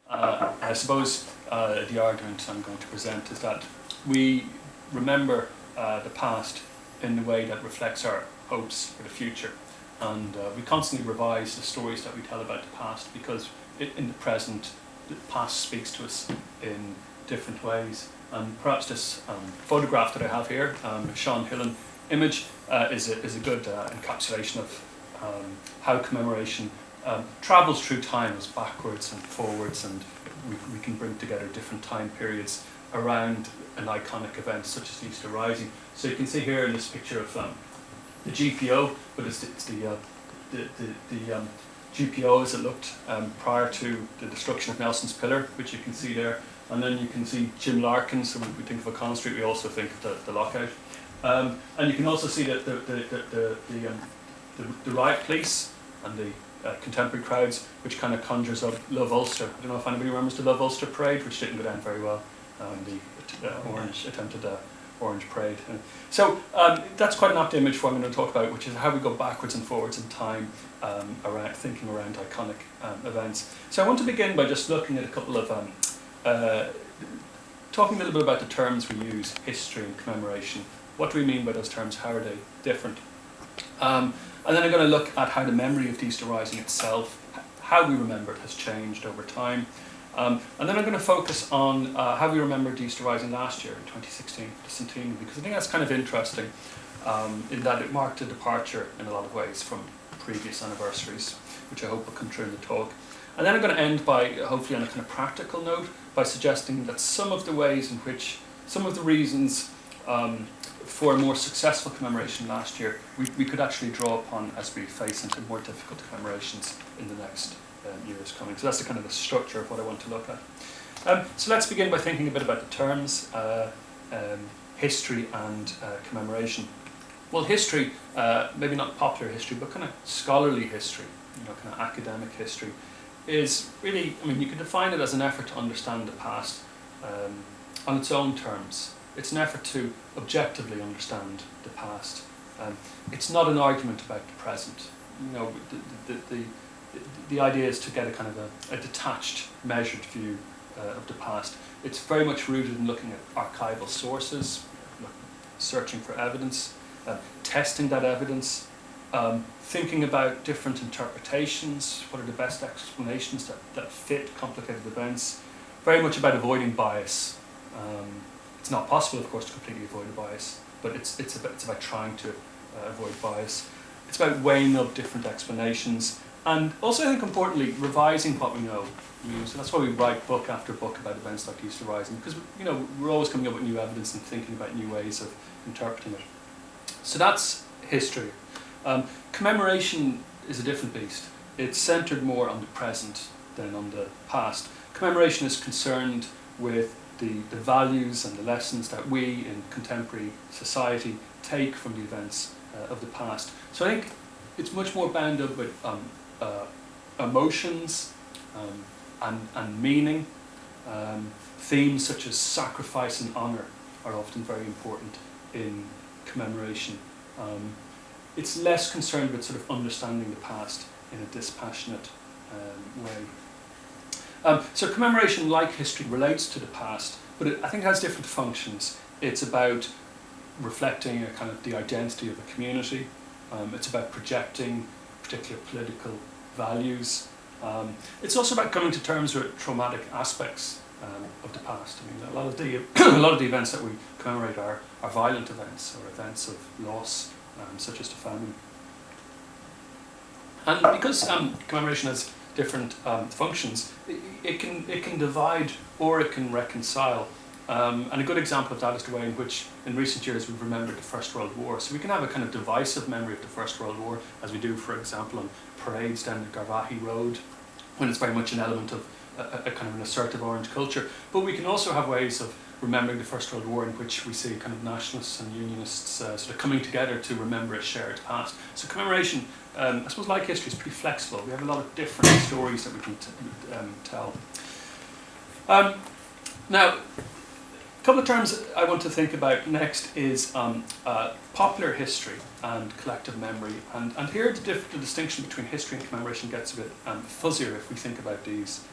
I suppose the argument I'm going to present is that we remember the past in a way that reflects our hopes for the future, and we constantly revise the stories that we tell about the past because in the present the past speaks to us in different ways. And perhaps this photograph that I have here, Sean Hillen image, is a good encapsulation of how commemoration travels through time as backwards and forwards, and we can bring together different time periods around an iconic event such as Easter Rising. So you can see here in this picture of the GPO, but it's the GPO as it looked prior to the destruction of Nelson's Pillar, which you can see there. And then you can see Jim Larkin. So when we think of O'Connell Street, we also think of the lockout. And you can also see that the riot police and the contemporary crowds, which kind of conjures up Love Ulster. I don't know if anybody remembers the Love Ulster parade, which didn't go down very well. The attempted Orange Parade. So that's quite an apt image for what I'm going to talk about, which is how we go backwards and forwards in time, thinking around iconic events. So I want to begin by just looking at a couple of talking a little bit about the terms we use, history and commemoration. What do we mean by those terms? How are they different? And then I'm going to look at how the memory of Easter Rising itself, how we remember it, has changed over time. And then I'm going to focus on how we remembered Easter Rising last year, in 2016, the centenary, because I think that's kind of interesting in that it marked a departure in a lot of ways from previous anniversaries, which I hope will come through in the talk. And then I'm going to end by, hopefully on a kind of practical note, by suggesting that some of the ways in which, some of the reasons for a more successful commemoration last year, we could actually draw upon as we face into more difficult commemorations in the next years coming. So that's the kind of the structure of what I want to look at. So let's begin by thinking a bit about the terms, history and commemoration. Well, history, maybe not popular history, but kind of scholarly history, kind of academic history, is really, you can define it as an effort to understand the past on its own terms. It's an effort to objectively understand the past. It's not an argument about the present. The idea is to get a kind of a detached, measured view of the past. It's very much rooted in looking at archival sources, searching for evidence, testing that evidence, thinking about different interpretations, what are the best explanations that fit complicated events, very much about avoiding bias. It's not possible, of course, to completely avoid a bias, but it's about trying to avoid bias. It's about weighing up different explanations, and also, I think importantly, revising what we know. So that's why we write book after book about events like Easter Rising, because we're always coming up with new evidence and thinking about new ways of interpreting it. So that's history. Commemoration is a different beast. It's centred more on the present than on the past. Commemoration is concerned with the values and the lessons that we in contemporary society take from the events of the past. So I think it's much more bound up with emotions and meaning. Themes such as sacrifice and honour are often very important in commemoration. It's less concerned with sort of understanding the past in a dispassionate way. So commemoration, like history, relates to the past, but I think it has different functions. It's about reflecting a kind of the identity of a community. It's about projecting particular political values. It's also about coming to terms with traumatic aspects of the past. A lot of the events that we commemorate are violent events or events of loss, such as the famine. And because commemoration has different functions, it can divide or it can reconcile. And a good example of that is the way in which, in recent years, we've remembered the First World War. So we can have a kind of divisive memory of the First World War, as we do, for example, on parades down the Garvaghey Road, when it's very much an element of a kind of an assertive orange culture. But we can also have ways of remembering the First World War in which we see kind of nationalists and unionists sort of coming together to remember a shared past. So commemoration, I suppose, like history, is pretty flexible. We have a lot of different stories that we can tell. Now, a couple of terms I want to think about next is popular history and collective memory. And here the distinction between history and commemoration gets a bit fuzzier if we think about these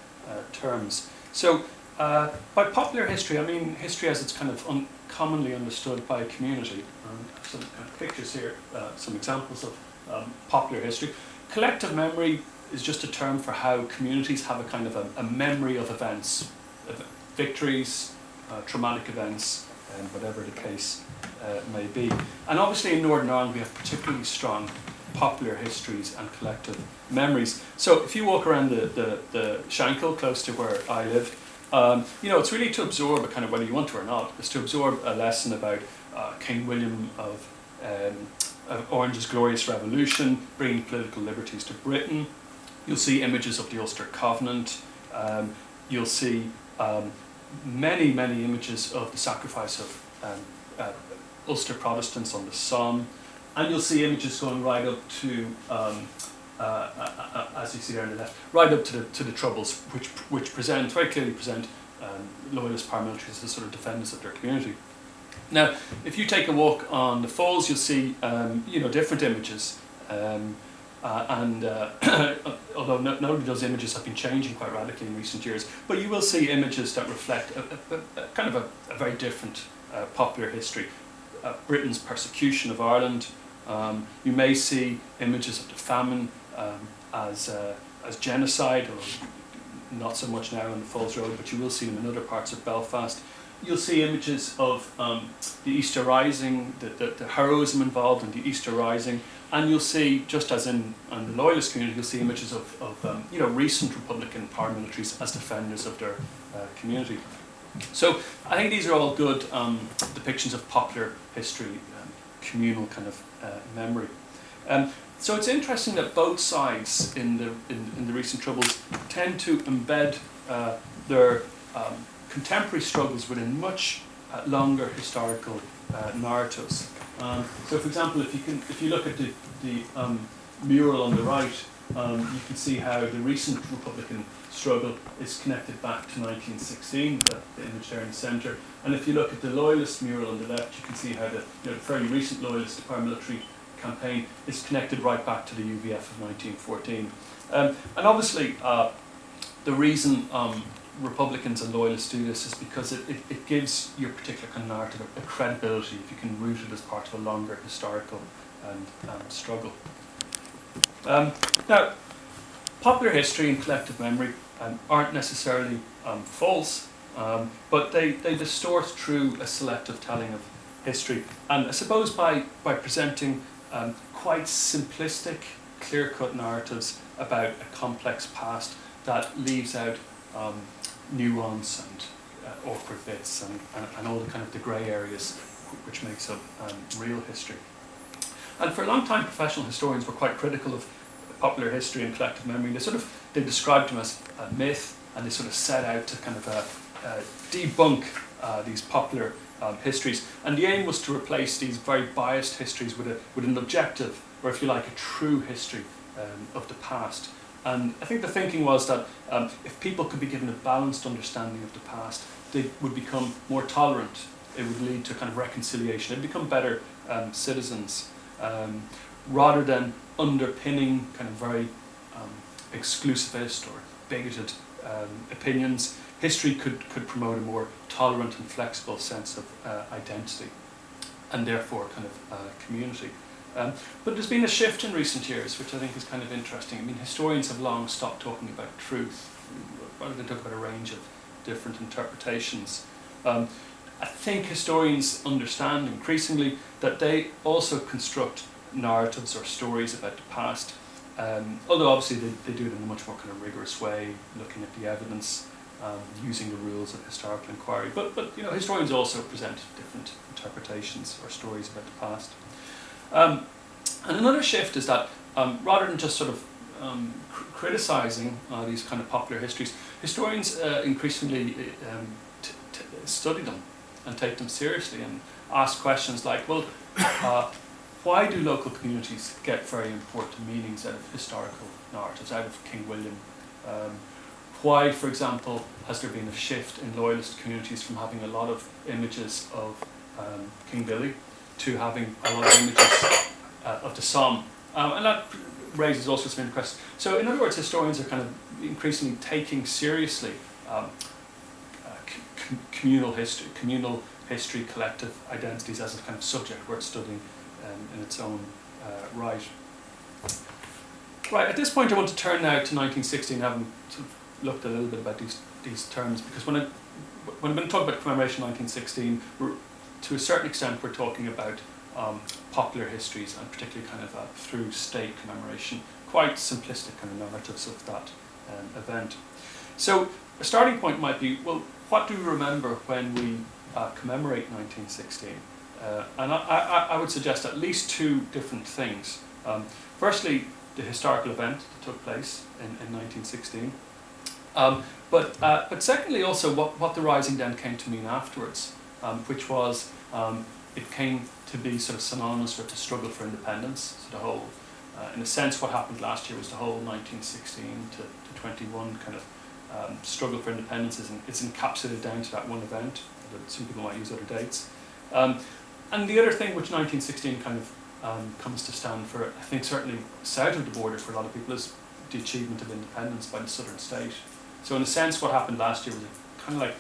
terms. So by popular history, I mean history as it's kind of commonly understood by a community. Some kind of pictures here, some examples of popular history. Collective memory is just a term for how communities have a kind of a memory of events, of victories, traumatic events, and whatever the case may be. And obviously in Northern Ireland we have particularly strong popular histories and collective memories. So if you walk around the Shankill, close to where I live, you know, it's really to absorb a kind of, whether you want to or not, it's to absorb a lesson about King William of Orange's glorious revolution, bringing political liberties to Britain. You'll see images of the Ulster Covenant. You'll see many, many images of the sacrifice of Ulster Protestants on the Somme. And you'll see images going right up to, as you see there on the left, right up to the Troubles, which very clearly present loyalist paramilitaries as sort of defenders of their community. Now, if you take a walk on the Falls, you'll see you know, different images, although none of those images have been changing quite radically in recent years, but you will see images that reflect a kind of a very different popular history. Britain's persecution of Ireland. You may see images of the famine as genocide, or not so much now on the Falls Road, but you will see them in other parts of Belfast. You'll see images of the Easter Rising, the heroism involved in the Easter Rising, and you'll see, just as in the Loyalist community, you'll see images of you know, recent Republican paramilitaries as defenders of their community. So I think these are all good depictions of popular history, communal kind of memory. So it's interesting that both sides in the recent Troubles tend to embed their contemporary struggles within much longer historical narratives. So, for example, if you look at the mural on the right, you can see how the recent Republican struggle is connected back to 1916, the image there in the centre. And if you look at the Loyalist mural on the left, you can see how the fairly recent Loyalist paramilitary campaign is connected right back to the UVF of 1914. And obviously, the reason Republicans and Loyalists do this is because it gives your particular kind of narrative a credibility if you can root it as part of a longer historical struggle. Now, popular history and collective memory aren't necessarily false, but they distort through a selective telling of history. And I suppose by presenting quite simplistic, clear-cut narratives about a complex past that leaves out nuance and awkward bits and all the kind of the grey areas which makes up real history. And for a long time, professional historians were quite critical of popular history and collective memory. They described them as a myth, and they sort of set out to kind of debunk these popular histories. And the aim was to replace these very biased histories with an objective, or if you like, a true history of the past. And I think the thinking was that if people could be given a balanced understanding of the past, they would become more tolerant. It would lead to kind of reconciliation. They'd become better citizens, rather than underpinning kind of very exclusivist or bigoted opinions. History could promote a more tolerant and flexible sense of identity, and therefore kind of community. But there's been a shift in recent years, which I think is kind of interesting. I mean, historians have long stopped talking about truth, rather than talk about a range of different interpretations. I think historians understand increasingly that they also construct narratives or stories about the past, although obviously they do it in a much more kind of rigorous way, looking at the evidence, using the rules of historical inquiry. But you know, historians also present different interpretations or stories about the past. And another shift is that rather than just sort of criticising these kind of popular histories, historians increasingly study them and take them seriously and ask questions like, well, why do local communities get very important meanings out of historical narratives, out of King William? Why, for example, has there been a shift in Loyalist communities from having a lot of images of King Billy to having a lot of images of the Somme? And that raises all sorts of interesting questions. So in other words, historians are kind of increasingly taking seriously communal history, collective identities as a kind of subject worth studying in its own right. Right, at this point I want to turn now to 1916, having sort of looked a little bit about these terms, because when I'm going to talk about Commemoration 1916, to a certain extent we're talking about popular histories, and particularly kind of through state commemoration, quite simplistic kind of narratives of that event. So a starting point might be, well, what do we remember when we commemorate 1916? And I would suggest at least two different things. Firstly, the historical event that took place in 1916. But secondly also what the Rising then came to mean afterwards, which was it came to be sort of synonymous with the struggle for independence. So the whole, in a sense, what happened last year was the whole 1916 to 21 kind of struggle for independence is encapsulated down to that one event. Some people might use other dates. And the other thing which 1916 kind of comes to stand for, I think certainly south of the border for a lot of people, is the achievement of independence by the southern state. So in a sense what happened last year was kind of like,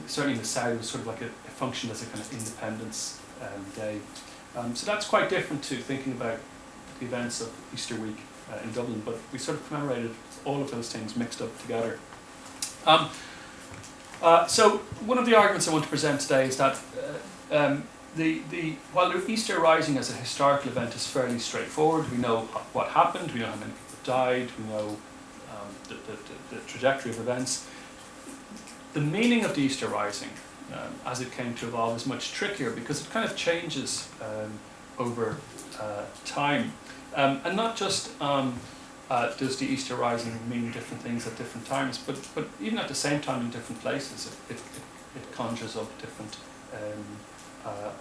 certainly in the south, it was sort of like it functioned as a kind of independence day. So that's quite different to thinking about the events of Easter week in Dublin, but we sort of commemorated all of those things mixed up together. So one of the arguments I want to present today is that while the Easter Rising as a historical event is fairly straightforward, we know what happened, we know how many people died, we know the trajectory of events. The meaning of the Easter Rising, as it came to evolve, is much trickier because it kind of changes over time. And not just does the Easter Rising mean different things at different times, but even at the same time in different places, it conjures up different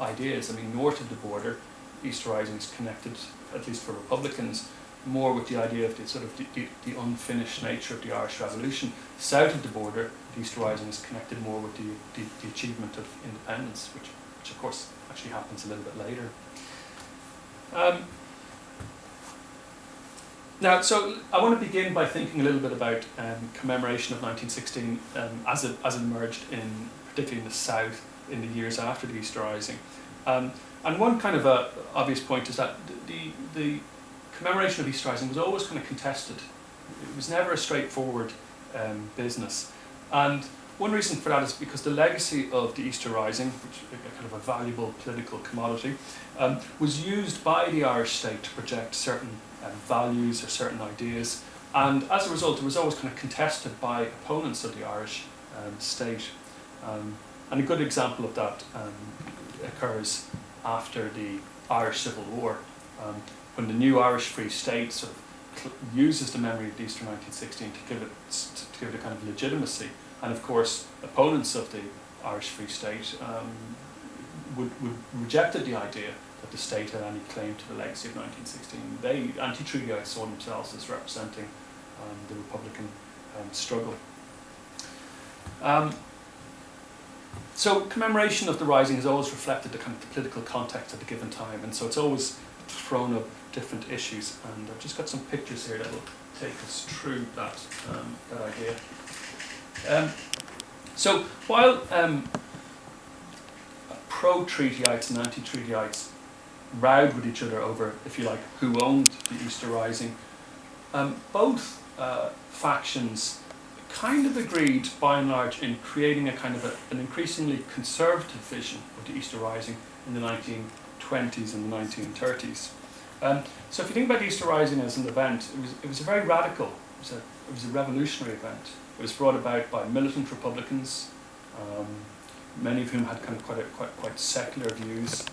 ideas. I mean, north of the border, Easter Rising is connected, at least for Republicans, more with the idea of the sort of the unfinished nature of the Irish Revolution. South of the border, the Easter Rising is connected more with the achievement of independence, which of course actually happens a little bit later. Now, so I want to begin by thinking a little bit about commemoration of 1916 as it emerged particularly in the South in the years after the Easter Rising. And one kind of obvious point is that the commemoration of Easter Rising was always kind of contested. It was never a straightforward business. And one reason for that is because the legacy of the Easter Rising, which is a kind of a valuable political commodity, was used by the Irish state to project certain values or certain ideas. And as a result, it was always kind of contested by opponents of the Irish state. And a good example of that occurs after the Irish Civil War, when the new Irish Free State sort of uses the memory of Easter 1916 to give it a kind of legitimacy. And of course, opponents of the Irish Free State would rejected the idea that the state had any claim to the legacy of 1916. They, anti-treatyites, saw themselves as representing the Republican struggle. So commemoration of the Rising has always reflected the kind of the political context at a given time, and so it's always thrown up different issues. And I've just got some pictures here that will take us through that idea. So while pro-treatyites and anti-treatyites rowed with each other over, if you like, who owned the Easter Rising, both factions kind of agreed, by and large, in creating a kind of an increasingly conservative vision of the Easter Rising in the 1920s and the 1930s. So if you think about the Easter Rising as an event, it was a very radical, it was a revolutionary event. It was brought about by militant Republicans, many of whom had kind of quite secular views,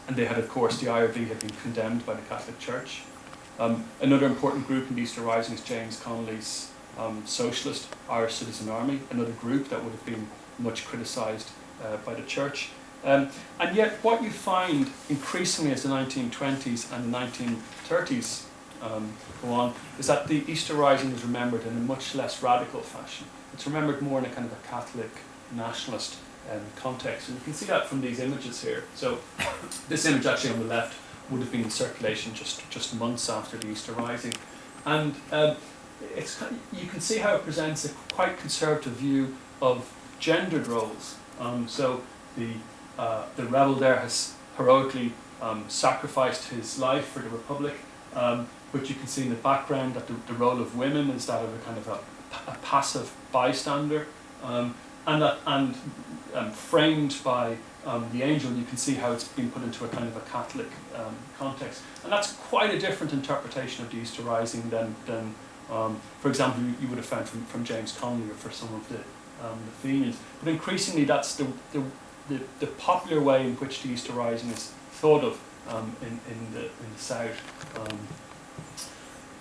and they had, of course, the IRB had been condemned by the Catholic Church. Another important group in the Easter Rising is James Connolly's Socialist Irish Citizen Army, another group that would have been much criticised by the Church. And yet what you find increasingly as the 1920s and the 1930s go on is that the Easter Rising is remembered in a much less radical fashion. It's remembered more in a kind of a Catholic nationalist context, and you can see that from these images here. So this image actually on the left would have been in circulation just months after the Easter Rising. And you can see how it presents a quite conservative view of gendered roles. So the rebel there has heroically sacrificed his life for the Republic, but you can see in the background that the role of women is that of a kind of a passive bystander, and framed by the angel, you can see how it's been put into a kind of a Catholic context, and that's quite a different interpretation of the Easter Rising than for example, you would have found from James Connolly or for some of the Fenians. But increasingly, that's the popular way in which the Easter Rising is thought of in the South.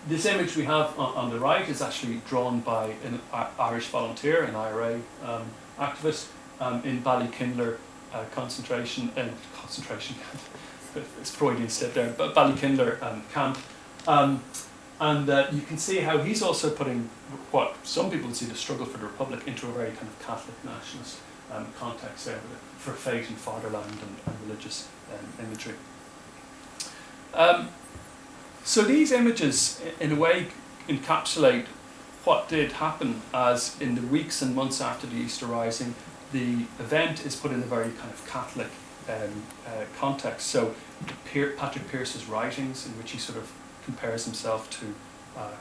This image we have on the right is actually drawn by an Irish volunteer, an IRA activist in Ballykindler concentration camp. It's Freudian slip there, but Ballykindler camp. And you can see how he's also putting what some people would see the struggle for the Republic into a very kind of Catholic nationalist context there, for faith and fatherland and religious imagery. So these images, in a way, encapsulate what did happen, as in the weeks and months after the Easter Rising, the event is put in a very kind of Catholic context. So Patrick Pearse's writings, in which he sort of compares himself to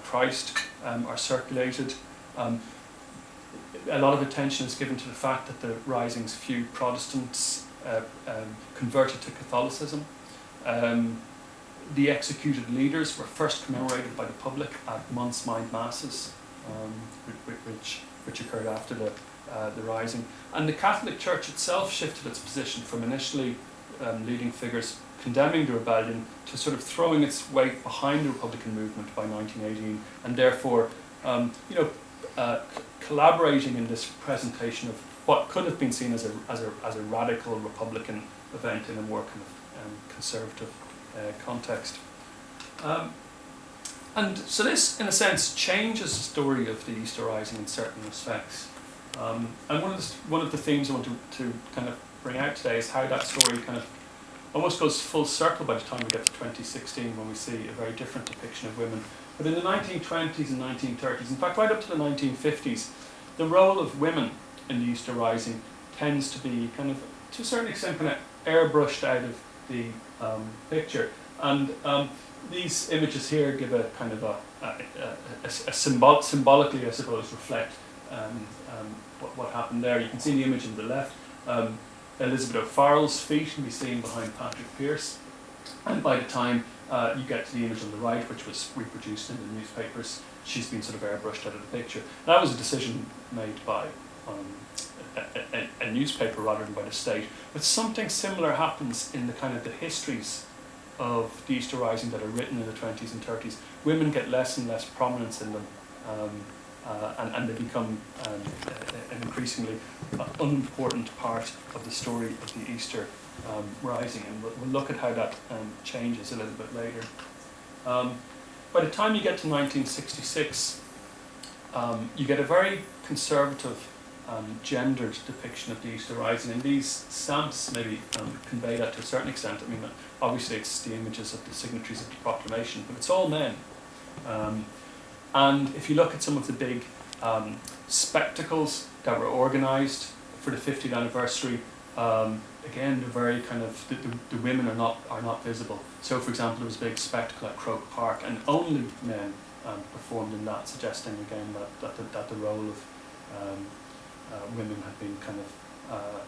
Christ, are circulated. A lot of attention is given to the fact that the Rising's few Protestants converted to Catholicism. The executed leaders were first commemorated by the public at month's mind masses, which occurred after the Rising. And the Catholic Church itself shifted its position from initially leading figures condemning the rebellion to sort of throwing its weight behind the Republican movement by 1918, and therefore collaborating in this presentation of what could have been seen as a radical Republican event in a more kind of conservative context. And so this, in a sense, changes the story of the Easter Rising in certain respects. And one of the themes I want to kind of bring out today is how that story kind of almost goes full circle by the time we get to 2016, when we see a very different depiction of women. But in the 1920s and 1930s, in fact right up to the 1950s, the role of women in the Easter Rising tends to be kind of, to a certain extent, kind of airbrushed out of the picture. And these images here give a kind of symbolically, I suppose, reflect what happened there. You can see the image on the left. Elizabeth O'Farrell's feet can be seen behind Patrick Pearse. And by the time you get to the image on the right, which was reproduced in the newspapers, she's been sort of airbrushed out of the picture. That was a decision made by a newspaper rather than by the state. But something similar happens in the kind of the histories of the Easter Rising that are written in the 20s and 30s. Women get less and less prominence in them, and they become an increasingly unimportant part of the story of the Easter Rising. And we'll look at how that changes a little bit later. By the time you get to 1966, you get a very conservative gendered depiction of the Easter Rising, and these stamps maybe convey that to a certain extent. I mean, obviously it's the images of the signatories of the proclamation, but it's all men. And if you look at some of the big spectacles that were organised for the 50th anniversary, again, they're very kind of, the women are not visible. So, for example, there was a big spectacle at Croke Park, and only men performed in that, suggesting again that the role of women had been kind of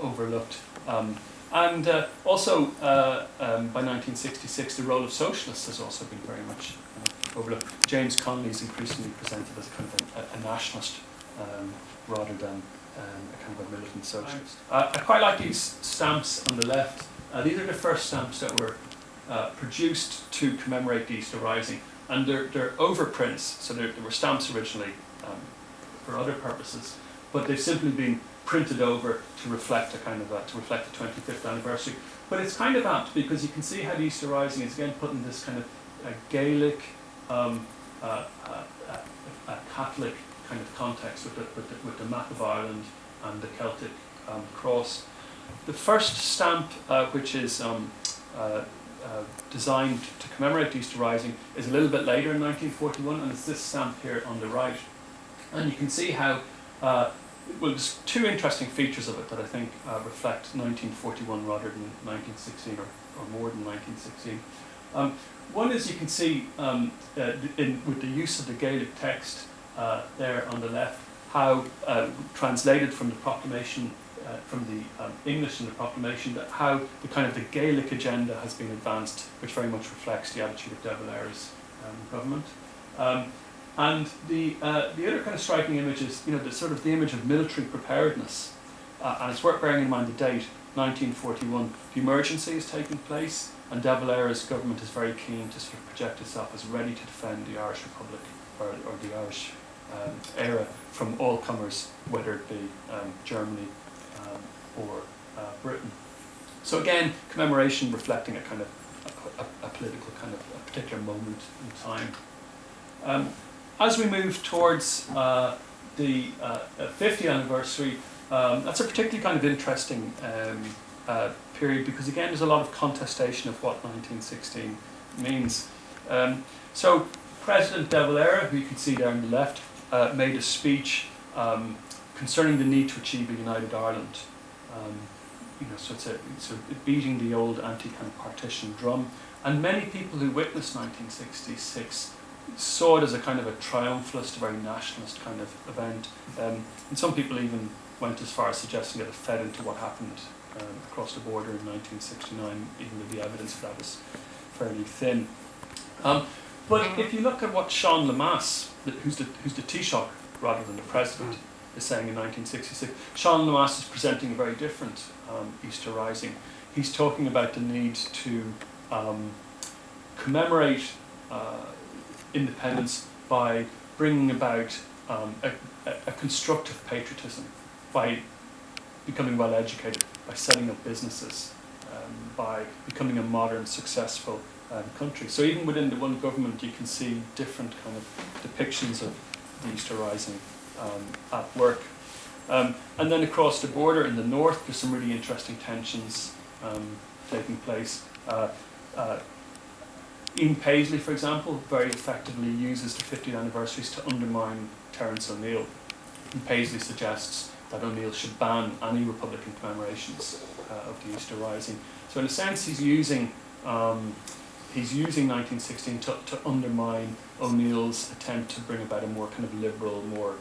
overlooked. And also, by 1966, the role of socialists has also been very much overlooked. James Connolly is increasingly presented as kind of a nationalist rather than a kind of a militant socialist. I quite like these stamps on the left. These are the first stamps that were produced to commemorate the Easter Rising, and they're overprints. So there were stamps originally for other purposes, but they've simply been printed over to reflect a kind of to reflect the 25th anniversary. But it's kind of apt because you can see how the Easter Rising is again put in this kind of Gaelic, Catholic kind of context with the map of Ireland and the Celtic cross. The first stamp, which is designed to commemorate the Easter Rising is a little bit later in 1941, and it's this stamp here on the right. And you can see how, well, there's two interesting features of it that I think reflect 1941 rather than 1916 or more than 1916. One is you can see with the use of the Gaelic text there on the left, how translated from the proclamation, from the English in the proclamation, that how the kind of the Gaelic agenda has been advanced, which very much reflects the attitude of De Valera's government. And the other kind of striking image is, the sort of the image of military preparedness, and it's worth bearing in mind the date, 1941. The emergency is taking place, and De Valera's government is very keen to sort of project itself as ready to defend the Irish Republic or the Irish era from all comers, whether it be Germany or Britain. So again, commemoration reflecting a kind of a political kind of a particular moment in time. As we move towards the 50th anniversary, that's a particularly kind of interesting period, because again there's a lot of contestation of what 1916 means. So President De Valera, who you can see there on the left, made a speech concerning the need to achieve a united Ireland. So it's beating the old anti-kind of partition drum, and many people who witnessed 1966 saw it as a kind of a triumphalist, very nationalist kind of event, and some people even went as far as suggesting that it fed into what happened across the border in 1969, even though the evidence of that is fairly thin. But if you look at what Sean Lemass, who's the Taoiseach rather than the President, is saying in 1966, Sean Lemass is presenting a very different Easter Rising. He's talking about the need to commemorate independence by bringing about a constructive patriotism, by becoming well educated, by setting up businesses, by becoming a modern, successful country. So even within the one government, you can see different kind of depictions of the Easter Rising at work. And then across the border in the north, there's some really interesting tensions taking place. Ian Paisley, for example, very effectively uses the 50th anniversaries to undermine Terence O'Neill. And Paisley suggests that O'Neill should ban any Republican commemorations of the Easter Rising. So in a sense, he's using 1916 to undermine O'Neill's attempt to bring about a more kind of liberal, more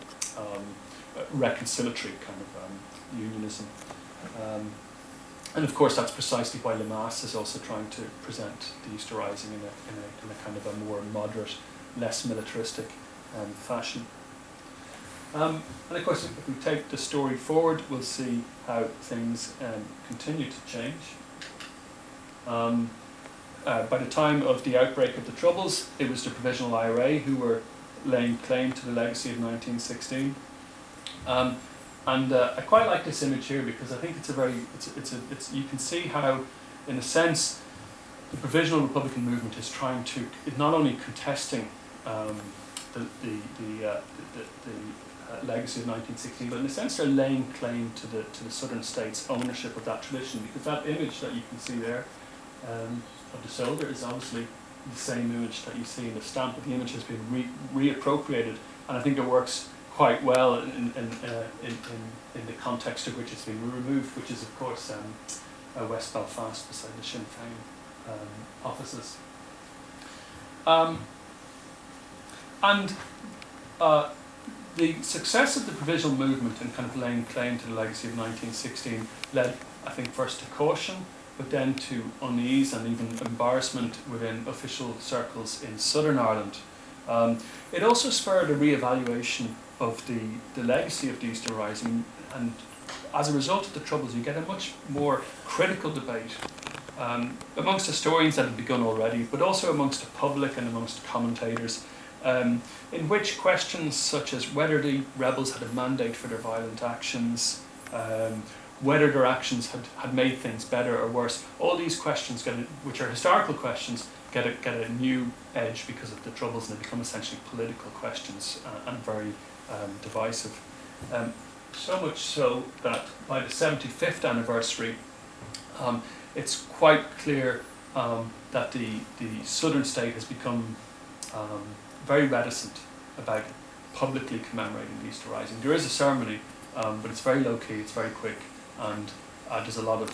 reconciliatory kind of unionism. And of course, that's precisely why Lemass is also trying to present the Easter Rising in a kind of a more moderate, less militaristic fashion. And of course, if we take the story forward, we'll see how things continue to change. By the time of the outbreak of the Troubles, it was the Provisional IRA who were laying claim to the legacy of 1916. And I quite like this image here, because I think it's you can see how, in a sense, the Provisional Republican movement is not only contesting the legacy of 1916, but in a sense they're laying claim to the southern states' ownership of that tradition, because that image that you can see there of the soldier is obviously the same image that you see in the stamp, but the image has been reappropriated, and I think it works quite well in the context of which it's been removed, which is of course West Belfast beside the Sinn Féin offices. The success of the provisional movement in kind of laying claim to the legacy of 1916 led, I think, first to caution, but then to unease and even embarrassment within official circles in Southern Ireland. It also spurred a re-evaluation of the legacy of the Easter Rising, and as a result of the Troubles, you get a much more critical debate amongst historians that had begun already, but also amongst the public and amongst commentators, in which questions such as whether the rebels had a mandate for their violent actions, whether their actions had made things better or worse, all these questions, which are historical questions, get a new edge because of the Troubles, and they become essentially political questions and very divisive. So much so that by the 75th anniversary, it's quite clear that the southern state has become very reticent about publicly commemorating the Easter Rising. There is a ceremony, but it's very low key, it's very quick, and there's a lot of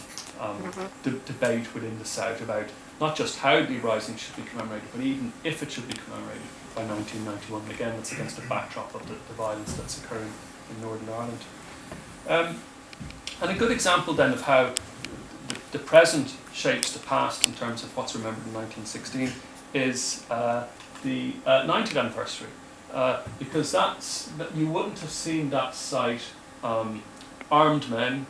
debate within the South about not just how the Rising should be commemorated, but even if it should be commemorated by 1991. Again, it's against the backdrop of the violence that's occurring in Northern Ireland. And a good example then of how the present shapes the past in terms of what's remembered in 1916 is the 90th anniversary. Because you wouldn't have seen that site, armed men,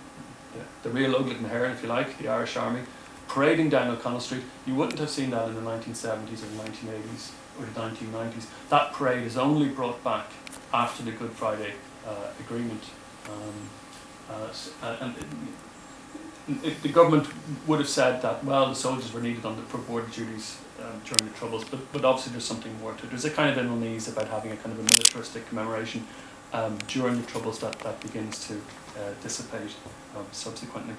the real Ugly Maharan, if you like, the Irish Army, parading down O'Connell Street. You wouldn't have seen that in the 1970s or the 1980s or the 1990s. That parade is only brought back after the Good Friday Agreement. The government would have said that, well, the soldiers were needed for border duties during the Troubles, but obviously there's something more to it. There's a kind of an unease about having a kind of a militaristic commemoration during the Troubles that begins to dissipate subsequently.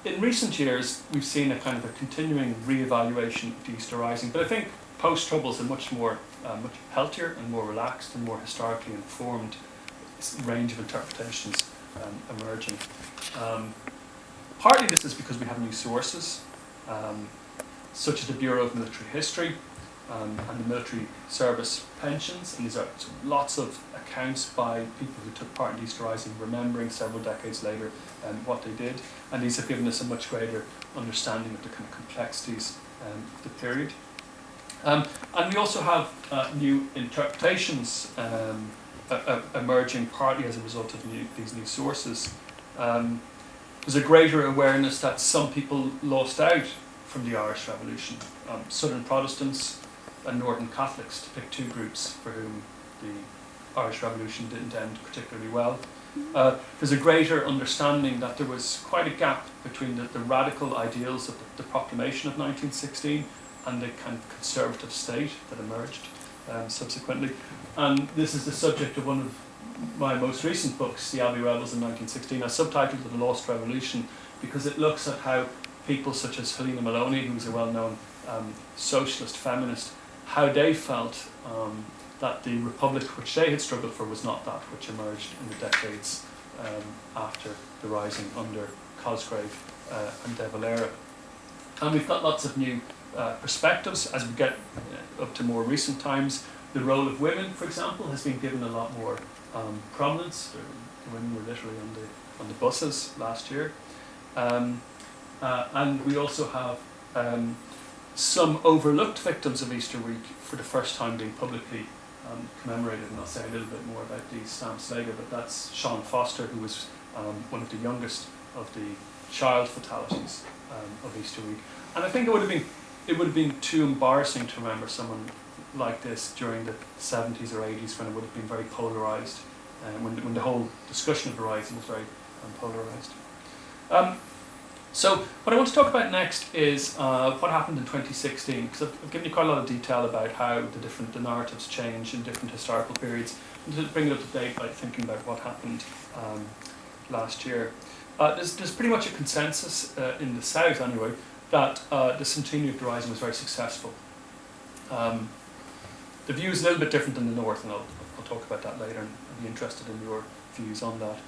In recent years, we've seen a kind of a continuing re-evaluation of the Easter Rising, but I think post-Troubles a much healthier and more relaxed and more historically informed range of interpretations emerging. Partly this is because we have new sources, such as the Bureau of Military History and the military service pensions, and these are lots of accounts by people who took part in the Easter Rising, remembering several decades later what they did, and these have given us a much greater understanding of the kind of complexities of the period. And we also have new interpretations emerging partly as a result of these new sources. There's a greater awareness that some people lost out from the Irish Revolution. Southern Protestants and Northern Catholics, to pick two groups for whom the Irish Revolution didn't end particularly well. There's a greater understanding that there was quite a gap between the radical ideals of the proclamation of 1916 and the kind of conservative state that emerged subsequently. And this is the subject of one of my most recent books, The Abbey Rebels in 1916. I subtitled it The Lost Revolution because it looks at how people such as Helena Maloney, who was a well-known socialist feminist, how they felt that the republic which they had struggled for was not that which emerged in the decades after the Rising under Cosgrave and De Valera. And we've got lots of new perspectives as we get up to more recent times. The role of women, for example, has been given a lot more prominence. The women were literally on the buses last year. And we also have some overlooked victims of Easter week for the first time being publicly commemorated, and I'll say a little bit more about these stamps later, but that's Sean Foster, who was one of the youngest of the child fatalities of Easter week. And I think it would have been too embarrassing to remember someone like this during the 70s or 80s, when it would have been very polarised, when the whole discussion of the Rising was very polarised. So what I want to talk about next is what happened in 2016, because I've given you quite a lot of detail about how the narratives change in different historical periods, and to bring it up to date by thinking about what happened last year. There's pretty much a consensus in the South anyway that the centenary of the Rising was very successful. The view is a little bit different in the North, and I'll talk about that later, and I'd be interested in your views on that.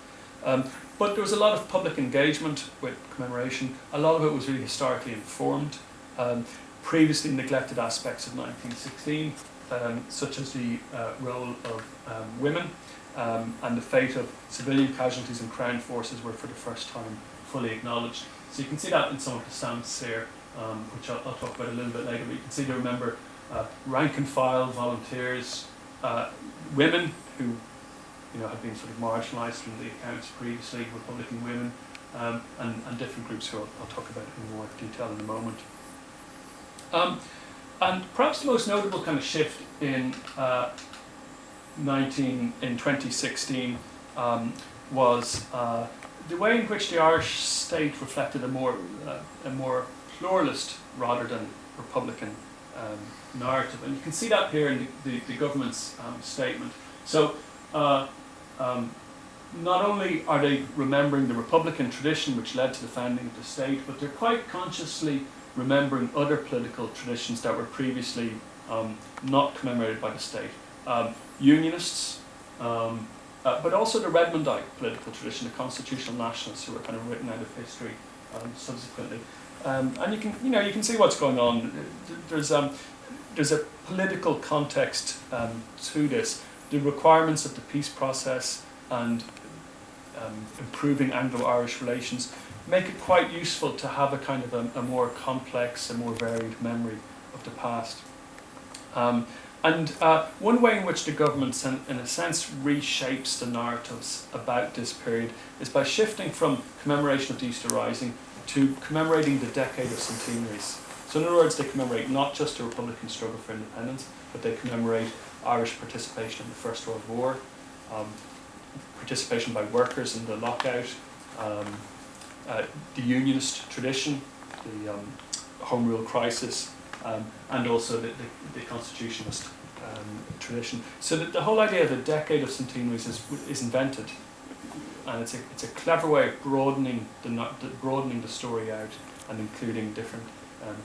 But there was a lot of public engagement with commemoration. A lot of it was really historically informed. Previously neglected aspects of 1916, such as the role of women and the fate of civilian casualties and Crown forces were for the first time fully acknowledged. So you can see that in some of the stamps here, which I'll talk about a little bit later. But you can see they remember rank and file volunteers, women who had been sort of marginalised from the accounts previously, Republican women, and different groups who I'll talk about in more detail in a moment. And perhaps the most notable kind of shift in 2016 was the way in which the Irish state reflected a more pluralist rather than Republican narrative, and you can see that here in the government's statement. So not only are they remembering the Republican tradition which led to the founding of the state, but they're quite consciously remembering other political traditions that were previously not commemorated by the state. Unionists, but also the Redmondite political tradition, the constitutional nationalists who were kind of written out of history subsequently. And you can see what's going on. There's a political context to this. The requirements of the peace process and improving Anglo-Irish relations make it quite useful to have a kind of a more complex, a more varied memory of the past. And one way in which the government, in a sense, reshapes the narratives about this period is by shifting from commemoration of the Easter Rising to commemorating the Decade of Centenaries. So in other words, they commemorate not just the Republican struggle for independence, but they commemorate Irish participation in the First World War, participation by workers in the lockout, the unionist tradition, the Home Rule crisis, and also the constitutionalist tradition. So that the whole idea of a Decade of Centenaries is invented, and it's a clever way of broadening the story out and including different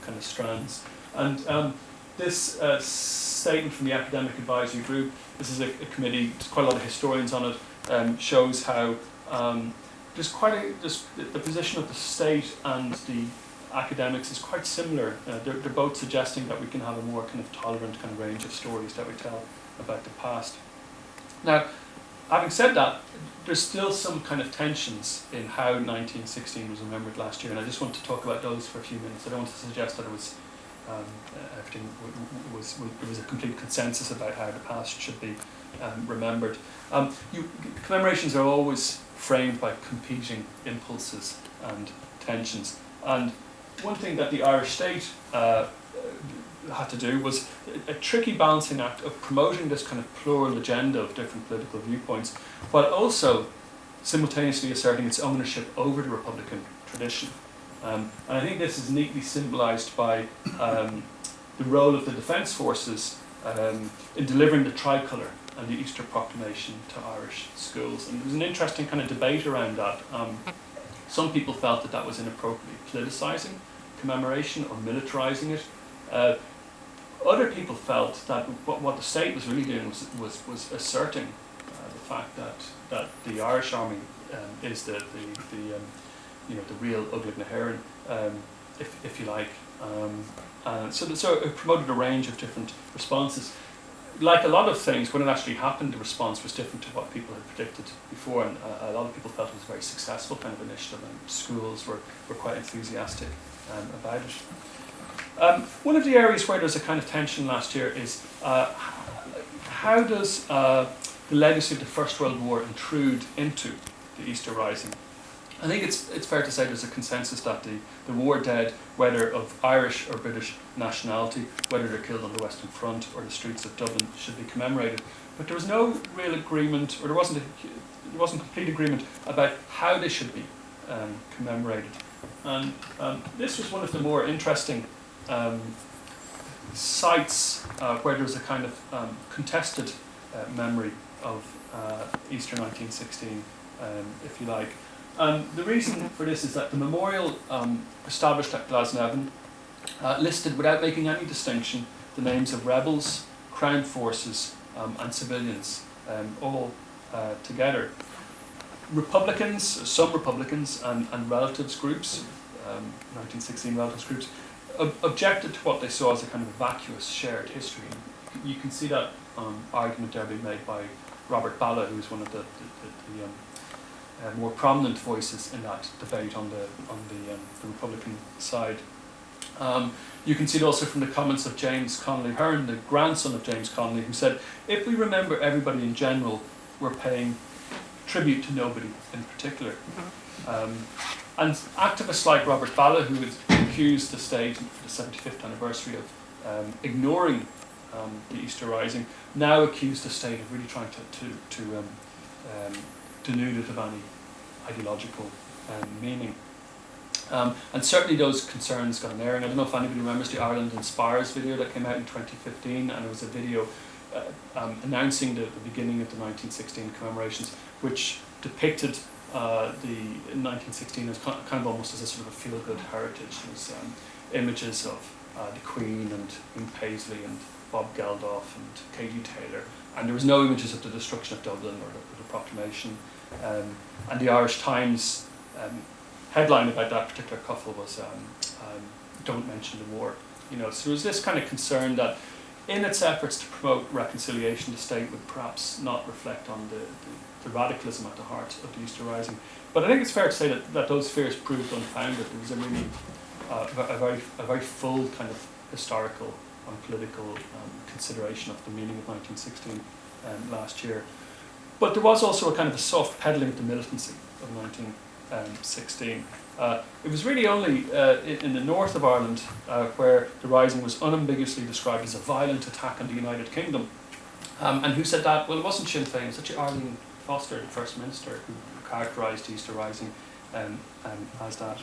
kind of strands. And this statement from the Academic Advisory Group, this is a committee, there's quite a lot of historians on it, shows how the position of the state and the academics is quite similar. They're both suggesting that we can have a more kind of tolerant kind of range of stories that we tell about the past. Now, having said that, there's still some kind of tensions in how 1916 was remembered last year, and I just want to talk about those for a few minutes. I don't want to suggest that it was everything there was a complete consensus about how the past should be remembered. Commemorations are always framed by competing impulses and tensions, and one thing that the Irish state had to do was a tricky balancing act of promoting this kind of plural agenda of different political viewpoints, while also simultaneously asserting its ownership over the Republican tradition. And I think this is neatly symbolised by the role of the Defence Forces in delivering the tricolour and the Easter Proclamation to Irish schools. And there was an interesting kind of debate around that. Some people felt that that was inappropriately politicising commemoration or militarising it. Other people felt that what the state was really doing was asserting the fact that the Irish Army is the real Ugly na hÉireann, if you like. So it promoted a range of different responses. Like a lot of things, when it actually happened, the response was different to what people had predicted before, and a lot of people felt it was a very successful kind of initiative, and schools were quite enthusiastic about it. One of the areas where there's a kind of tension last year is how does the legacy of the First World War intrude into the Easter Rising? I think it's fair to say there's a consensus that the war dead, whether of Irish or British nationality, whether they're killed on the Western Front or the streets of Dublin, should be commemorated. But there was no real agreement, or there wasn't complete agreement about how they should be commemorated. And this was one of the more interesting sites where there was a kind of contested memory of Easter 1916, if you like. And the reason for this is that the memorial established at Glasnevin listed, without making any distinction, the names of rebels, Crown forces and civilians, all together. Republicans, some Republicans and relatives groups, 1916 relatives groups, objected to what they saw as a kind of vacuous shared history. You can see that argument there being made by Robert Balla, who was one of the more prominent voices in that debate on the Republican side. You can see it also from the comments of James Connolly Hearn, the grandson of James Connolly, who said, if we remember everybody in general, we're paying tribute to nobody in particular. And activists like Robert Balla, who had accused the state for the 75th anniversary of ignoring the Easter Rising, now accuse the state of really trying to denude it of any ideological meaning. And certainly those concerns got an airing. I don't know if anybody remembers the Ireland Inspires video that came out in 2015, and it was a video announcing the beginning of the 1916 commemorations, which depicted the 1916 as kind of almost as a sort of a feel-good heritage. There was images of the Queen and Ian Paisley and Bob Geldof and Katie Taylor, and there was no images of the destruction of Dublin or the proclamation. And the Irish Times headline about that particular couple was "Don't mention the war." You know, so there was this kind of concern that in its efforts to promote reconciliation, the state would perhaps not reflect on the radicalism at the heart of the Easter Rising. But I think it's fair to say that those fears proved unfounded. There was a really a very full kind of historical and political consideration of the meaning of 1916 last year. But there was also a kind of a soft peddling of the militancy of 1916. It was really only in the north of Ireland where the Rising was unambiguously described as a violent attack on the United Kingdom. And who said that? Well, it wasn't Sinn Féin, it was actually Arlene Foster, the First Minister, who characterised the Easter Rising as that.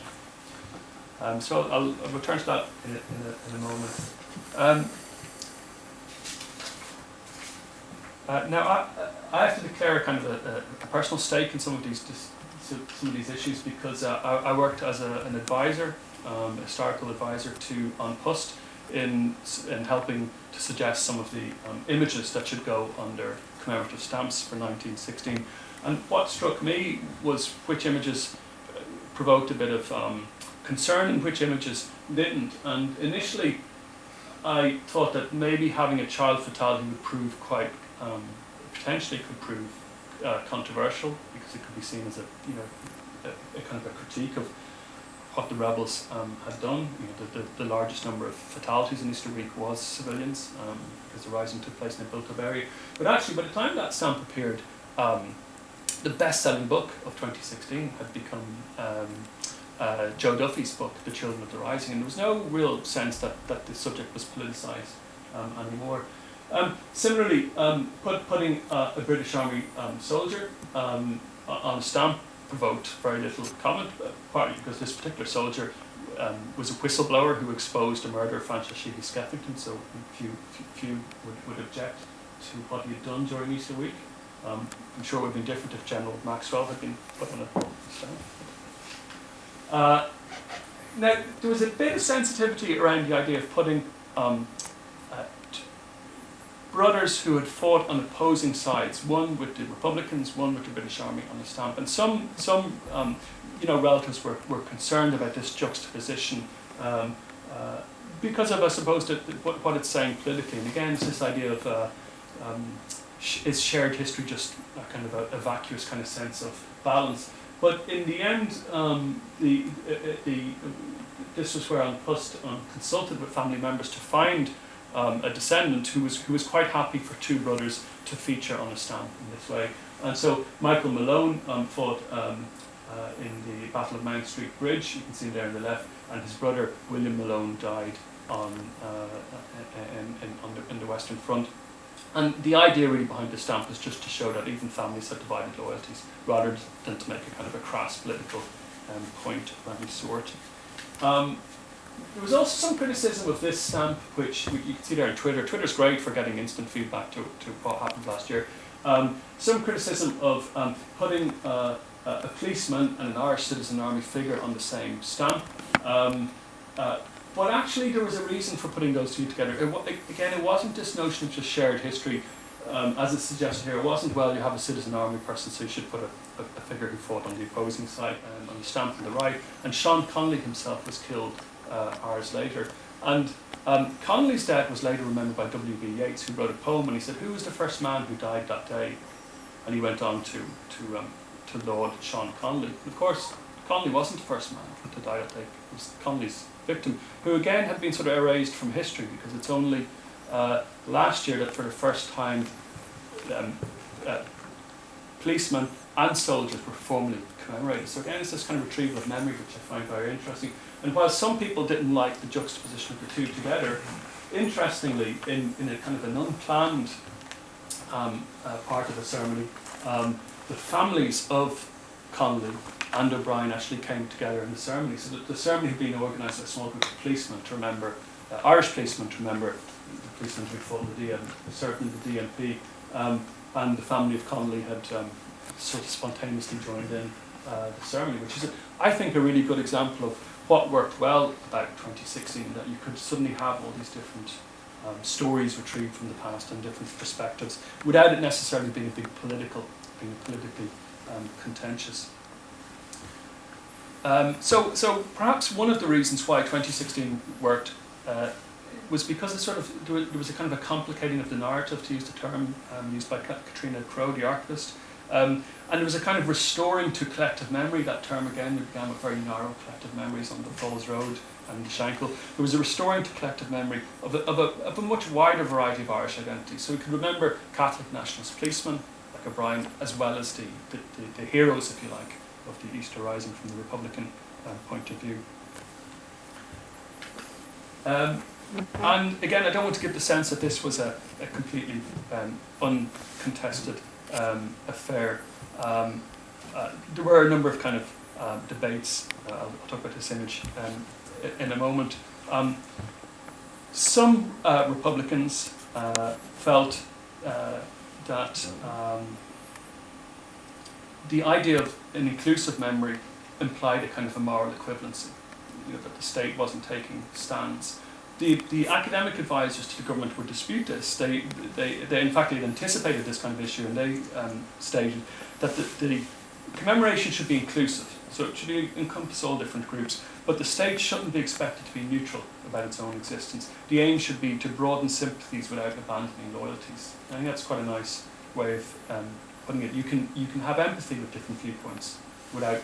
So I'll return to that in a moment. Now, I have to declare a kind of a personal stake in some of these issues because I worked as an advisor, a historical advisor to An Post in helping to suggest some of the images that should go under commemorative stamps for 1916. And what struck me was which images provoked a bit of concern and which images didn't. And initially, I thought that maybe having a child fatality would prove quite, potentially could prove controversial, because it could be seen as a kind of a critique of what the rebels had done. You know, the largest number of fatalities in Easter week was civilians, because the Rising took place in a built-up area. But actually, by the time that stamp appeared, the best-selling book of 2016 had become Joe Duffy's book, The Children of the Rising, and there was no real sense that the subject was politicised anymore. Similarly, putting a British Army soldier on a stamp provoked very little comment, partly because this particular soldier was a whistleblower who exposed the murder of Francis Sheehy Skeffington, so few would object to what he had done during Easter week. I'm sure it would have been different if General Maxwell had been put on a stamp. Now, there was a bit of sensitivity around the idea of putting brothers who had fought on opposing sides, one with the Republicans, one with the British Army, on the stamp. And some relatives were concerned about this juxtaposition because of, I suppose, what it's saying politically. And again, it's this idea of is shared history just a kind of a vacuous kind of sense of balance. But in the end, this was where An Post consulted with family members to find a descendant who was quite happy for two brothers to feature on a stamp in this way. And so Michael Malone fought in the Battle of Mount Street Bridge, you can see there on the left, and his brother William Malone died in the Western Front. And the idea really behind the stamp was just to show that even families had divided loyalties, rather than to make a kind of a crass political point of any sort. There was also some criticism of this stamp, which you can see there on Twitter. Twitter's great for getting instant feedback to what happened last year. Some criticism of putting a policeman and an Irish Citizen Army figure on the same stamp. But actually there was a reason for putting those two together. It wasn't this notion of just shared history, as it's suggested here. It wasn't, well, you have a Citizen Army person, so you should put a figure who fought on the opposing side on the stamp on the right. And Sean Connolly himself was killed hours later. And Connolly's death was later remembered by W.B. Yeats, who wrote a poem, and he said, "Who was the first man who died that day?" And he went on to laud Sean Connolly. Of course, Connolly wasn't the first man to die that day. It was Connolly's victim, who again had been sort of erased from history, because it's only last year that for the first time policemen and soldiers were formally commemorated. So again, it's this kind of retrieval of memory, which I find very interesting. And while some people didn't like the juxtaposition of the two together, interestingly, in a kind of an unplanned part of the ceremony, the families of Connolly and O'Brien actually came together in the ceremony. So the ceremony had been organised by a small group of policemen to remember, Irish policemen to remember the policemen who fought in the served in the DMP, and the family of Connolly had sort of spontaneously joined in the ceremony, which is, I think, a really good example of what worked well about 2016, that you could suddenly have all these different stories retrieved from the past and different perspectives without it necessarily being politically contentious. So perhaps one of the reasons why 2016 worked was because there was a kind of a complicating of the narrative, to use the term used by Katrina Crowe, the archivist. And there was a kind of restoring to collective memory. That term, again, we began with very narrow collective memories on the Falls Road and the Shankill. There was a restoring to collective memory of a much wider variety of Irish identities. So we could remember Catholic nationalist policemen, like O'Brien, as well as the heroes, if you like, of the Easter Rising from the Republican point of view. And again, I don't want to give the sense that this was a completely uncontested affair. There were a number of kind of debates. I'll talk about this image in a moment. Some Republicans felt that the idea of an inclusive memory implied a kind of a moral equivalency, that the state wasn't taking stands. The academic advisors to the government would dispute this. They in fact had anticipated this kind of issue, and they stated that the commemoration should be inclusive, so it should encompass all different groups, but the state shouldn't be expected to be neutral about its own existence. The aim should be to broaden sympathies without abandoning loyalties. I think that's quite a nice way of putting it. You can have empathy with different viewpoints without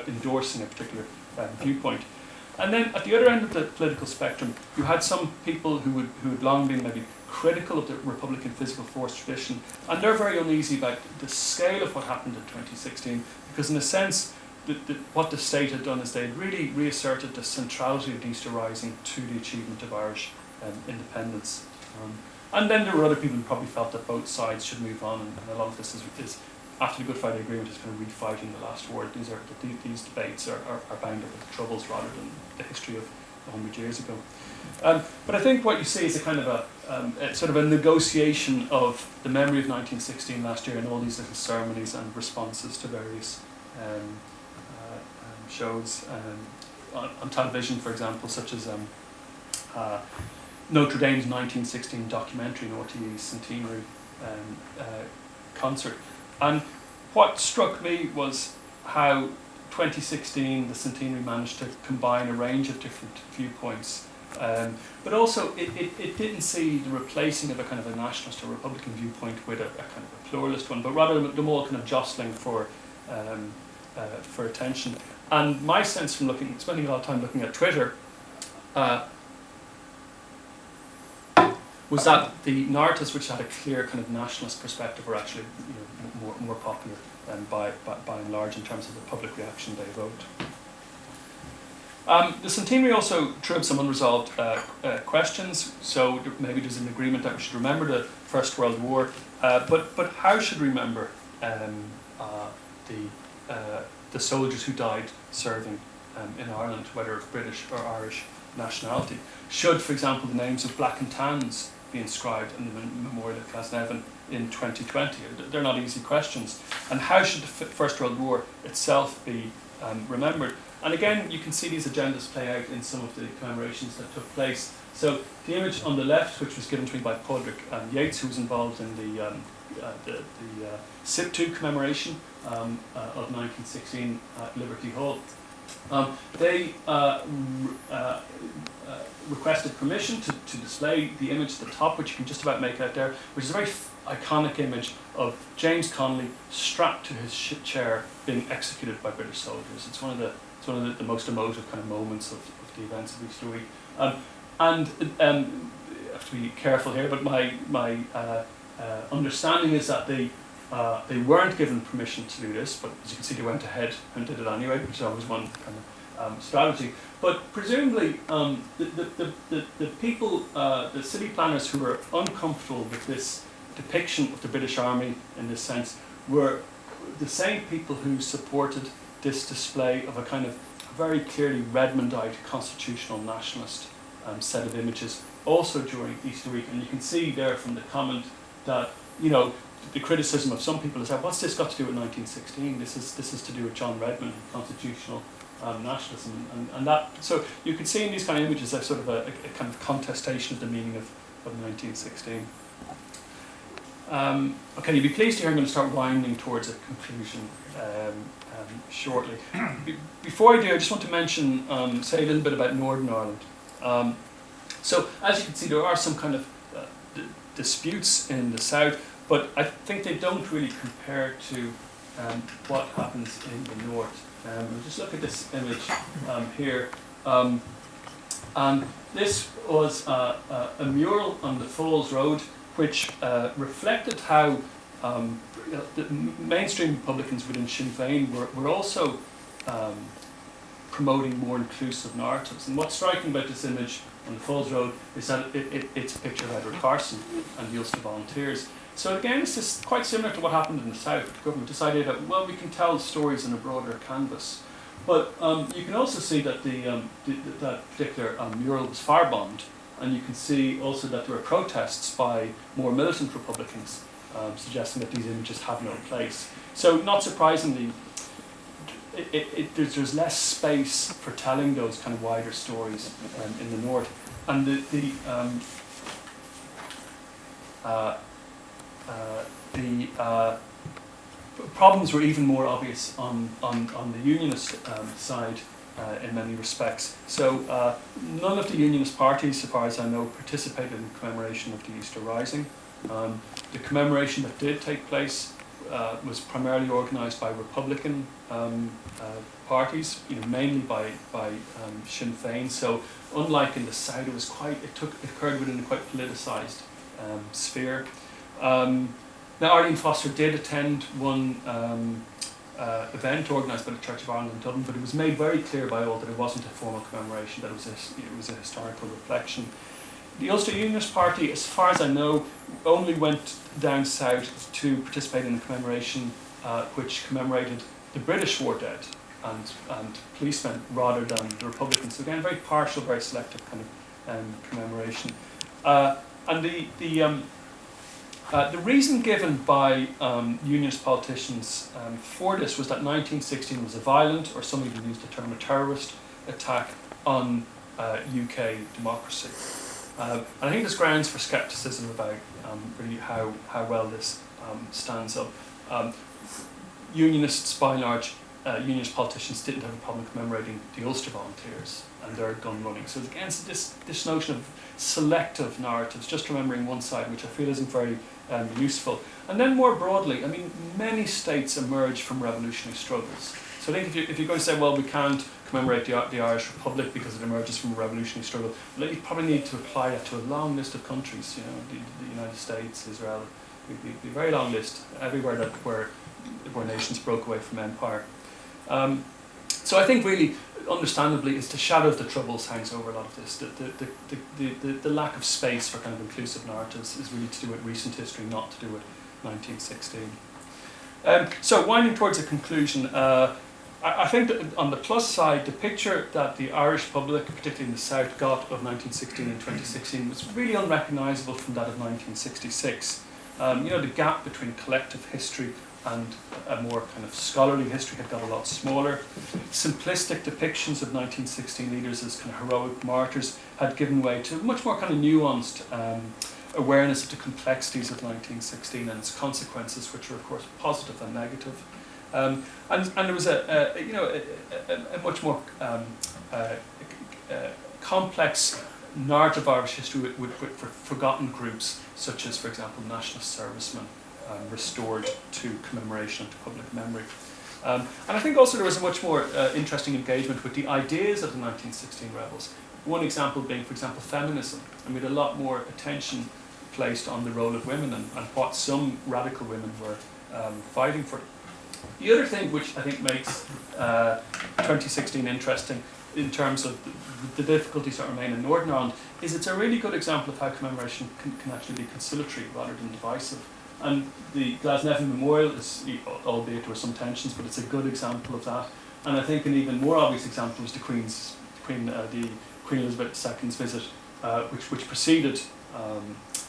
endorsing a particular viewpoint. And then at the other end of the political spectrum, you had some people who had long been maybe critical of the Republican physical force tradition, and they're very uneasy about the scale of what happened in 2016, because in a sense, what the state had done is they had really reasserted the centrality of the Easter Rising to the achievement of Irish independence. And then there were other people who probably felt that both sides should move on, and a lot of this is after the Good Friday Agreement, is kind of refighting the last war. These debates are bound up with the Troubles rather than the history of 100 years ago. But I think what you see is a kind of a sort of a negotiation of the memory of 1916 last year and all these little ceremonies and responses to various shows on television, for example, such as Notre Dame's 1916 documentary, an RTE centenary concert. And what struck me was how 2016, the centenary, managed to combine a range of different viewpoints. But also, it didn't see the replacing of a kind of a nationalist or Republican viewpoint with a kind of a pluralist one, but rather them all kind of jostling for attention. And my sense from spending a lot of time looking at Twitter, was that the narratives which had a clear kind of nationalist perspective were actually more popular by and large in terms of the public reaction they evoked. The centenary also threw up some unresolved questions. So maybe there's an agreement that we should remember the First World War, but how should we remember the soldiers who died serving in Ireland, whether of British or Irish nationality? Should, for example, the names of Black and Tans be inscribed in the memorial at Glasnevin in 2020? They're not easy questions. And how should the First World War itself be remembered? And again, you can see these agendas play out in some of the commemorations that took place. So the image on the left, which was given to me by Padraig Yates, who was involved in the SIP2 commemoration of 1916 at Liberty Hall. They requested permission to display the image at the top, which you can just about make out there, which is a very iconic image of James Connolly strapped to his chair being executed by British soldiers. It's one of the most emotive kind of moments of the events of Easter week. And I have to be careful here, but my understanding is that they weren't given permission to do this, but as you can see, they went ahead and did it anyway, which is always one kind of strategy. But presumably, the people, the city planners who were uncomfortable with this depiction of the British Army in this sense were the same people who supported this display of a kind of very clearly Redmondite constitutional nationalist set of images also during Easter week. And you can see there from the comment that, the criticism of some people is that what's this got to do with 1916? This is to do with John Redmond, constitutional nationalism, and that. So you could see in these kind of images there's sort of a kind of contestation of the meaning of 1916. Okay, you'll be pleased to hear I'm going to start winding towards a conclusion shortly. Before I do, I just want to mention, say a little bit about Northern Ireland. So as you can see, there are some kind of disputes in the south, but I think they don't really compare to what happens in the north. Just look at this image here. And this was a mural on the Falls Road, which reflected how the mainstream Republicans within Sinn Féin were also promoting more inclusive narratives. And what's striking about this image on the Falls Road is that it's a picture of Edward Carson and the Ulster Volunteers. So again, it's just quite similar to what happened in the south. The government decided that, well, we can tell stories on a broader canvas. But you can also see that that particular mural was firebombed, and you can see also that there were protests by more militant Republicans suggesting that these images have no place. So not surprisingly, there's less space for telling those kind of wider stories in the north, and the problems were even more obvious on the unionist side in many respects. So none of the unionist parties, so far as I know, participated in the commemoration of the Easter Rising. The commemoration that did take place was primarily organised by Republican parties, mainly by Sinn Féin. So unlike in the south, it occurred within a quite politicised sphere. Now, Arlene Foster did attend one event organised by the Church of Ireland in Dublin, but it was made very clear by all that it wasn't a formal commemoration, that it was a historical reflection. The Ulster Unionist Party, as far as I know, only went down south to participate in a commemoration which commemorated the British war dead and policemen rather than the Republicans. So again, very partial, very selective kind of commemoration. And the reason given by unionist politicians for this was that 1916 was a violent, or some even used the term a terrorist, attack on UK democracy. And I think there's grounds for scepticism about really how well this stands up. Unionists, by and large, unionist politicians didn't have a problem commemorating the Ulster Volunteers and their gun running. So against this notion of selective narratives, just remembering one side, which I feel isn't very useful. And then more broadly, I mean, many states emerge from revolutionary struggles. So I think if you're going to say, well, we can't commemorate the Irish Republic because it emerges from a revolutionary struggle, well, you probably need to apply that to a long list of countries, the United States, Israel, the very long list, everywhere where nations broke away from empire. So I think really, understandably, it's the shadow of the Troubles hangs over a lot of this. The lack of space for kind of inclusive narratives is really to do with recent history, not to do with 1916. So winding towards a conclusion, I think that on the plus side, the picture that the Irish public, particularly in the South, got of 1916 and 2016 was really unrecognisable from that of 1966. The gap between collective history and a more kind of scholarly history had got a lot smaller. Simplistic depictions of 1916 leaders as kind of heroic martyrs had given way to much more kind of nuanced awareness of the complexities of 1916 and its consequences, which were of course positive and negative. And there was a much more complex narrative Irish history with forgotten groups, such as, for example, nationalist servicemen, restored to commemoration and to public memory. And I think also there was a much more interesting engagement with the ideas of the 1916 rebels. One example being, for example, feminism. And we had a lot more attention placed on the role of women and what some radical women were fighting for. The other thing which I think makes 2016 interesting in terms of the difficulties that remain in Northern Ireland is it's a really good example of how commemoration can actually be conciliatory rather than divisive. And the Glasnevin Memorial is, albeit there were some tensions, but it's a good example of that. And I think an even more obvious example was the Queen Elizabeth II's visit, which preceded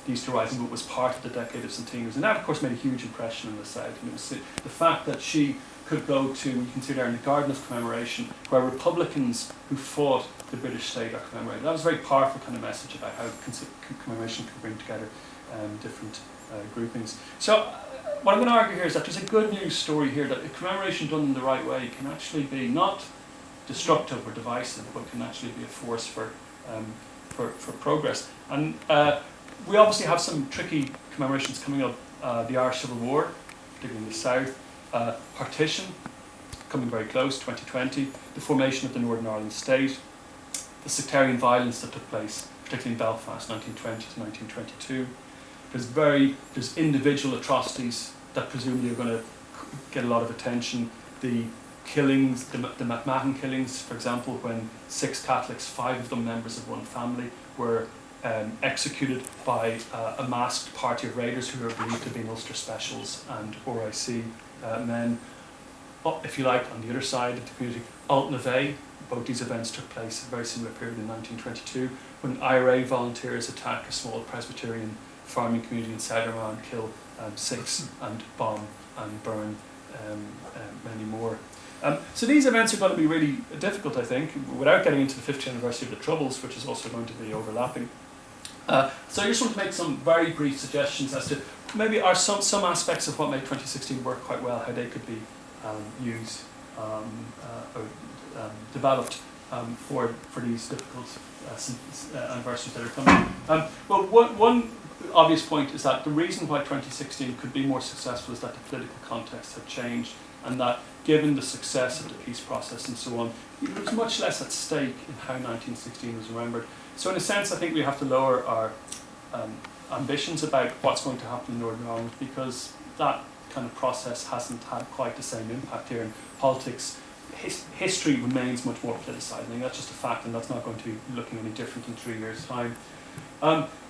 the Easter Rising, but was part of the Decade of Centenaries. And that, of course, made a huge impression in the South. And it was the fact that she could go to, you can see there in the Garden of Commemoration, where Republicans who fought the British state are commemorated. That was a very powerful kind of message about how commemoration could bring together different groupings. So what I'm going to argue here is that there's a good news story here, that a commemoration done in the right way can actually be not destructive or divisive, but can actually be a force for progress. And we obviously have some tricky commemorations coming up. The Irish Civil War, particularly in the South, partition, coming very close, 2020, the formation of the Northern Ireland state, the sectarian violence that took place, particularly in Belfast, 1920 to 1922. There's individual atrocities that presumably are going to get a lot of attention. The killings, the McMahon killings, for example, when 6 Catholics, 5 of them members of one family, were executed by a masked party of raiders who are believed to be Ulster Specials and RIC men. If you like, on the other side of the community, Alt-Neve, both these events took place at a very similar period in 1922, when IRA volunteers attack a small Presbyterian farming community in South Armagh, kill 6 and bomb and burn many more. So these events are going to be really difficult, I think, without getting into the 50th anniversary of the Troubles, which is also going to be overlapping. So I just want to make some very brief suggestions as to maybe are some aspects of what made 2016 work quite well, how they could be used or developed for these difficult anniversaries that are coming. Well, one obvious point is that the reason why 2016 could be more successful is that the political context had changed, and that given the success of the peace process and so on, there was much less at stake in how 1916 was remembered. So in a sense, I think we have to lower our ambitions about what's going to happen in Northern Ireland, because that kind of process hasn't had quite the same impact here in politics. History remains much more politicised. I think that's just a fact, and that's not going to be looking any different in 3 years' time.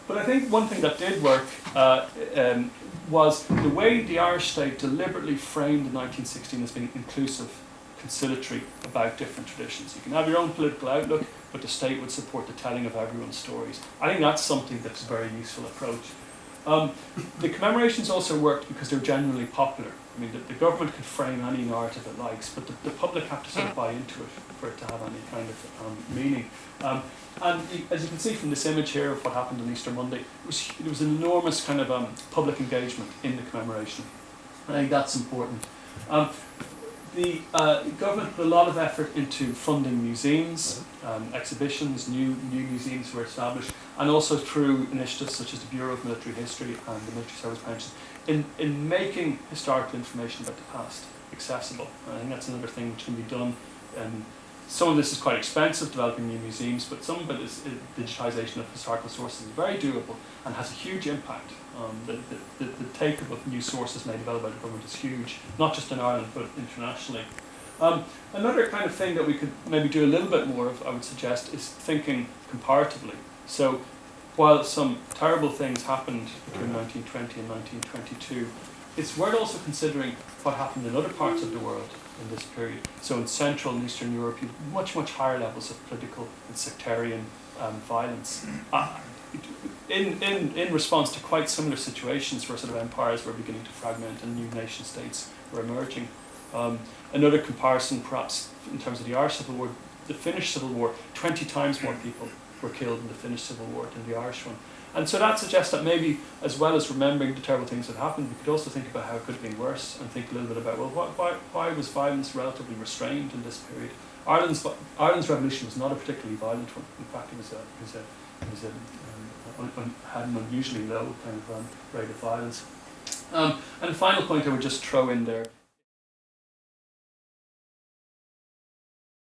But I think one thing that did work was the way the Irish state deliberately framed 1916 as being inclusive, conciliatory about different traditions. You can have your own political outlook, but the state would support the telling of everyone's stories. I think that's something that's a very useful approach. The commemorations also worked because they're genuinely popular. I mean, the government can frame any narrative it likes, but the public have to sort of buy into it for it to have any kind of meaning. And as you can see from this image here of what happened on Easter Monday, there was an enormous kind of public engagement in the commemoration. I think that's important. The government put a lot of effort into funding museums, exhibitions, new museums were established, and also through initiatives such as the Bureau of Military History and the Military Service Pensions, in making historical information about the past accessible. And I think that's another thing which can be done. Some of this is quite expensive, developing new museums, but some of it is digitisation of historical sources is very doable and has a huge impact. The take-up of new sources made available by the government is huge, not just in Ireland, but internationally. Another kind of thing that we could maybe do a little bit more of, I would suggest, is thinking comparatively. So while some terrible things happened between 1920 and 1922, it's worth also considering what happened in other parts of the world in this period. So in Central and Eastern Europe, you have much, much higher levels of political and sectarian violence. In response to quite similar situations where sort of empires were beginning to fragment and new nation states were emerging. Another comparison, perhaps, in terms of the Irish Civil War, the Finnish Civil War, 20 times more people were killed in the Finnish Civil War than the Irish one. And so that suggests that maybe, as well as remembering the terrible things that happened, we could also think about how it could have been worse, and think a little bit about, well, why was violence relatively restrained in this period? Ireland's revolution was not a particularly violent one. In fact, had an unusually low kind of rate of violence. And the final point I would just throw in there